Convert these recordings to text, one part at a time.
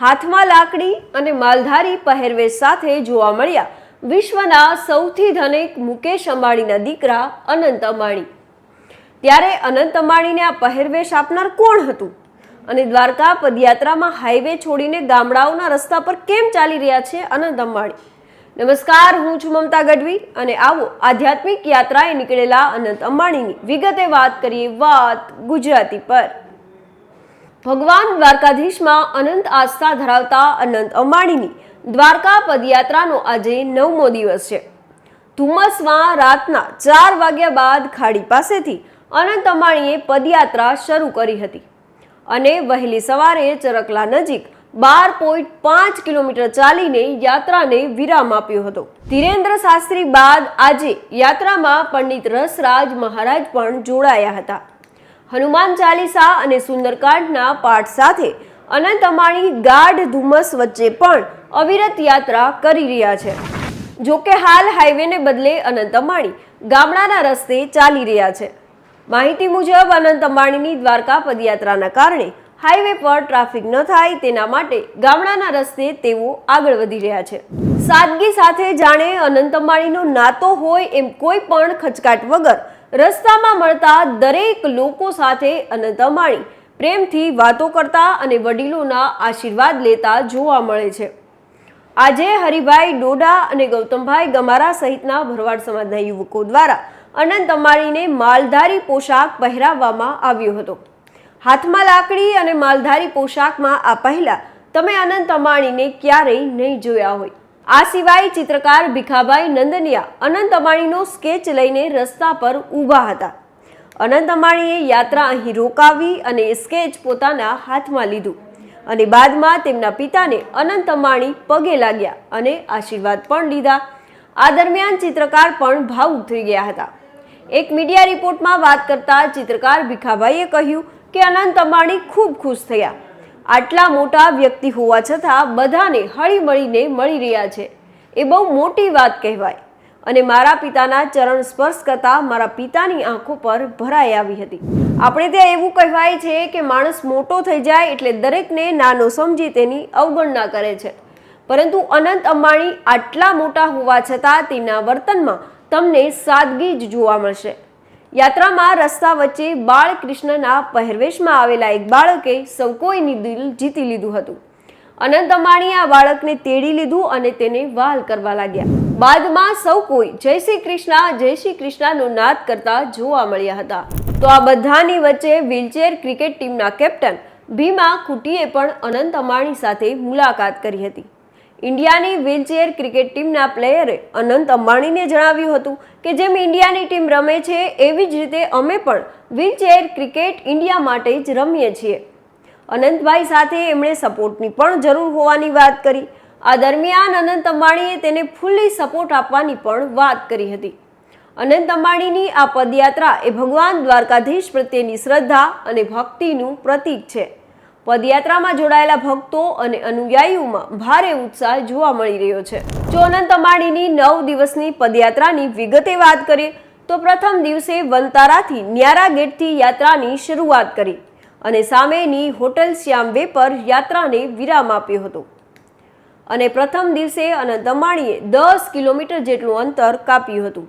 હાથમાં લાકડી અને માલધારી પહેરવેશ સાથે જોવા મળ્યા વિશ્વના સૌથી ધનિક મુકેશ અંબાણીના દીકરા અનંત અંબાણી। ત્યારે અનંત અંબાણીને આ પહેરવેશ આપનાર કોણ હતું અને દ્વારકા પદયાત્રામાં હાઈવે છોડીને ગામડાઓના રસ્તા પર કેમ ચાલી રહ્યા છે અનંત અંબાણી? નમસ્કાર, હું છું મમતા ગઢવી અને આવો આધ્યાત્મિક યાત્રાએ નીકળેલા અનંત અંબાણીની વિગતે વાત કરીએ વાત ગુજરાતી પર। ભગવાન દ્વારકાધીશમાં અનંત આસ્થા ધરાવતા અનંત અંબાણીની દ્વારકા પદયાત્રાનો આજે 9મો દિવસ છે। ધુમ્મસમાં રાતના 4 વાગ્યા બાદ ખાડી પાસેથી અનંત અંબાણીએ પદયાત્રા શરૂ કરી હતી અને વહેલી સવારે ચરકલા નજીક 12.5 કિલોમીટર ચાલીને યાત્રાને વિરામ આપ્યો હતો। ધીરેન્દ્ર શાસ્ત્રી બાદ આજે યાત્રામાં પંડિત રસરાજ મહારાજ પણ જોડાયા હતા। હનુમાન ચાલીસા અને સુંદરકાંડના પાઠ સાથે અનંત અંબાણી ગાઢ ધુમ્મસ વચ્ચે પણ અવિરત યાત્રા કરી રહ્યા છે। જોકે હાલ હાઈવેને બદલે અનંત અંબાણી ગામડાના રસ્તે ચાલી રહ્યા છે। માહિતી મુજબ અનંત અંબાણીની દ્વારકા પદયાત્રાના કારણે હાઈવે પર ટ્રાફિક ન થાય તેના માટે ગામડાના રસ્તે તેઓ આગળ વધી રહ્યા છે। સાદગી સાથે જાણે અનંત અંબાણીનો નાતો હોય એમ કોઈ પણ ખચકાટ વગર રસ્તામાં મળતા દરેક લોકો સાથે અનંત અંબાણી પ્રેમથી વાતો કરતા અને વડીલોના આશીર્વાદ લેતા જોવા મળે છે। આજે હરિભાઈ ડોડા અને ગૌતમભાઈ ગમારા સહિતના ભરવાડ સમાજના યુવકો દ્વારા અનંત અંબાણીને માલધારી પોશાક પહેરાવવામાં આવ્યો હતો। હાથમાં લાકડી અને માલધારી પોશાકમાં આ પહેલા તમે અનંત અંબાણીને ક્યારેય નહીં જોયા હોય। આ સિવાય ચિત્રકાર ભીખાભાઈ નંદનિયા અનંત અંબાણીનો સ્કેચ લઈને રસ્તા પર ઊભા હતા। અનંત અંબાણીએ યાત્રા અહીં રોકાવી અને સ્કેચ પોતાના હાથમાં લીધું અને બાદમાં તેમના પિતાને અનંત અંબાણી પગે લાગ્યા અને આશીર્વાદ પણ લીધા। આ દરમિયાન ચિત્રકાર પણ ભાવુક થઈ ગયા હતા। એક મીડિયા રિપોર્ટમાં વાત કરતા ચિત્રકાર ભીખાભાઈએ કહ્યું કે અનંત અંબાણી ખૂબ ખુશ થયા। આટલા મોટા વ્યક્તિ હોવા છતાં બધાને હળીમળીને મળી રહ્યા છે એ બહુ મોટી વાત કહેવાય અને મારા પિતાના ચરણ સ્પર્શ કરતા મારા પિતાની આંખો પર ભરાઈ આવી હતી। આપણે ત્યાં એવું કહેવાય છે કે માણસ મોટો થઈ જાય એટલે દરેકને નાનો સમજી તેની અવગણના કરે છે, પરંતુ અનંત અંબાણી આટલા મોટા હોવા છતાં તેમના વર્તનમાં તમને સાદગી જ જોવા મળશે। યાત્રામાં રસ્તા વચ્ચે બાળકૃષ્ણના પહેરવેશમાં આવેલા એક બાળકે સૌ કોઈની દિલ જીતી લીધું હતું। અનંત અંબાણીએ આ બાળકને તેડી લીધું અને તેને વહાલ કરવા લાગ્યા। બાદમાં સૌ કોઈ જય શ્રી કૃષ્ણનો નાદ કરતા જોવા મળ્યા હતા। તો આ બધાની વચ્ચે વ્હીલચેર ક્રિકેટ ટીમના કેપ્ટન ભીમા કુટીએ પણ અનંત અંબાણી સાથે મુલાકાત કરી હતી। ઇન્ડિયાની વ્હીલચેર ક્રિકેટ ટીમના પ્લેયરે અનંત અંબાણીને જણાવ્યું હતું કે જેમ ઇન્ડિયાની ટીમ રમે છે એવી જ રીતે અમે પણ વ્હીલચેર ક્રિકેટ ઇન્ડિયા માટે જ રમીએ છીએ। અનંતભાઈ સાથે એમણે સપોર્ટની પણ જરૂર હોવાની વાત કરી। આ દરમિયાન અનંત અંબાણીએ તેને ફૂલ્લી સપોર્ટ આપવાની પણ વાત કરી હતી। અનંત અંબાણીની આ પદયાત્રા એ ભગવાન દ્વારકાધીશ પ્રત્યેની શ્રદ્ધા અને ભક્તિનું પ્રતીક છે। પદયાત્રામાં જોડાયેલા ભક્તો અને અનુયાયીઓમાં ભારે ઉત્સાહ જોવા મળી રહ્યો છે। જો અનંત અંબાણીની 9 દિવસની પદયાત્રાની વિગતે વાત કરીએ તો પ્રથમ દિવસે વનતારાથી ન્યારા ગેટથી યાત્રાની શરૂઆત કરી અને સામેની હોટલ શ્યામ વે પર યાત્રાને વિરામ આપ્યો હતો અને પ્રથમ દિવસે અનંત અંબાણીએ 10 કિલોમીટર જેટલું અંતર કાપ્યું હતું।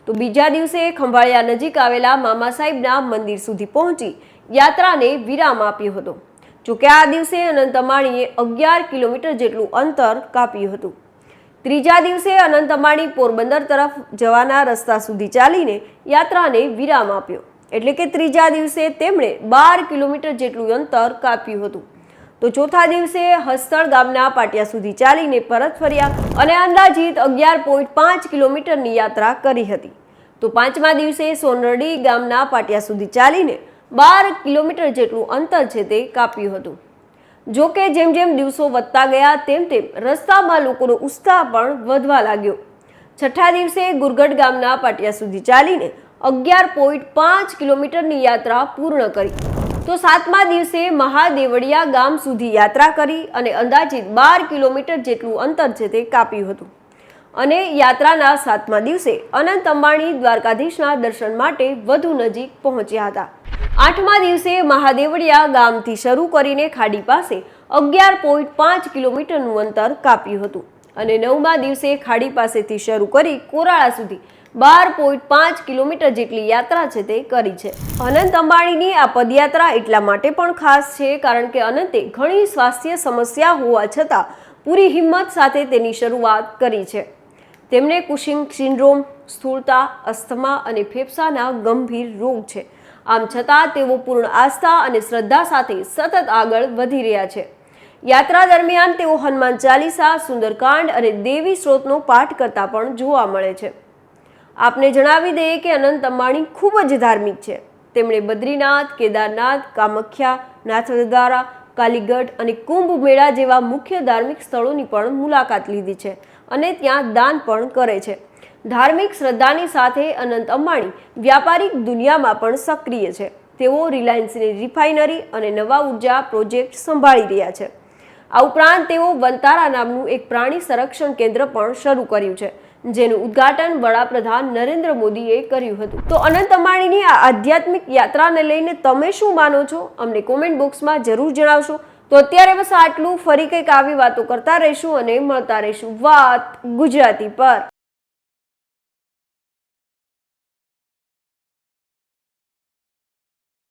તો બીજા દિવસે ખંભાળિયા નજીક આવેલા મામા સાહેબના મંદિર સુધી પહોંચી યાત્રાને વિરામ આપ્યો હતો। જોકે આ દિવસે અનંત અંબાણીએ 11 કિલોમીટર જેટલું અંતર કાપ્યું હતું। ત્રીજા દિવસે અનંત અંબાણી પોરબંદર તરફ જવાના રસ્તા સુધી ચાલીને યાત્રાને વિરામ આપ્યો, એટલે કે ત્રીજા દિવસે તેમણે 12 કિલોમીટર જેટલું અંતર કાપ્યું હતું। તો ચોથા દિવસે હસ્તળ ગામના પાટિયા સુધી ચાલીને પરત ફર્યા અને અંદાજિત 11.5 કિલોમીટરની યાત્રા કરી હતી। તો પાંચમા દિવસે સોનરડી ગામના પાટિયા સુધી ચાલીને 12 કિલોમીટર જેટલું અંતર છે તે કાપ્યું હતું। જો કે જેમ જેમ દિવસો વધતા ગયા તેમ તેમ રસ્તામાં લોકોનો ઉત્સાહ પણ વધવા લાગ્યો। છઠ્ઠા દિવસે ગુરગઢ ગામના પાટિયા સુધી ચાલીને 11.5 કિલોમીટરની યાત્રા પૂર્ણ કરી। તો સાતમા દિવસે મહાદેવળિયા ગામ સુધી યાત્રા કરી અને અંદાજિત 12 કિલોમીટર જેટલું અંતર છે તે કાપ્યું હતું અને યાત્રાના સાતમા દિવસે અનંત અંબાણી દ્વારકાધીશના દર્શન માટે વધુ નજીક પહોંચ્યા હતા। આઠમા દિવસે મહાદેવળિયા ગામથી શરૂ કરીને ખાડી પાસે 11.5 કિલોમીટરનું અંતર કાપ્યું હતું અને 9મા દિવસે ખાડી પાસેથી શરૂ કરી કોરાળા સુધી 12.5 કિલોમીટર જેટલી યાત્રા છે તે કરી છે. અનંત અંબાણીની આ પદયાત્રા એટલા માટે પણ ખાસ છે કારણ કે અનંતે ઘણી સ્વાસ્થ્ય સમસ્યા હોવા છતાં પૂરી હિંમત સાથે તેની શરૂઆત કરી છે. તેમને કુશિંગ સિન્ડ્રોમ, સ્થૂળતા, અસ્થમા અને ફેફસાના ગંભીર રોગ છે. આમ છતાં તેઓ પૂર્ણ આસ્થા અને શ્રદ્ધા સાથે સતત આગળ વધી રહ્યા છે. યાત્રા દરમિયાન તેઓ હનુમાન ચાલીસા, સુંદરકાંડ અને દેવી સ્ત્રોતનો પાઠ કરતા પણ જોવા મળે છે. આપને જણાવી દઈએ કે અનંત અંબાણી ખૂબ જ ધાર્મિક છે. તેમણે બદ્રીનાથ, કેદારનાથ, કામખ્યા, નાથદ્વારા, કાલીગઢ અને કુંભ મેળા જેવા મુખ્ય ધાર્મિક સ્થળોની પણ મુલાકાત લીધી છે અને ત્યાં દાન પણ કરે છે. ધાર્મિક શ્રદ્ધાની સાથે અનંત અંબાણી વ્યાપારિક દુનિયામાં પણ સક્રિય છે. તેઓ રિલાયન્સની રિફાઇનરી અને નવા ઉર્જા પ્રોજેક્ટ સંભાળી રહ્યા છે. આ ઉપરાંત તેઓ વંતારા નામનું એક પ્રાણી સંરક્ષણ કેન્દ્ર પણ શરૂ કર્યું છે, જેનું ઉદ્ઘાટન વડાપ્રધાન નરેન્દ્ર મોદીએ કર્યું હતું. તો અનંત અંબાણીની આ આધ્યાત્મિક યાત્રાને લઈને તમે શું માનો છો? અમને કોમેન્ટ બોક્સમાં જરૂર જણાવશો. તો અત્યારે બસ આટલું. ફરી કંઈક આવી વાતો કરતા રહીશું અને મળતા રહીશું વાત ગુજરાતી પર.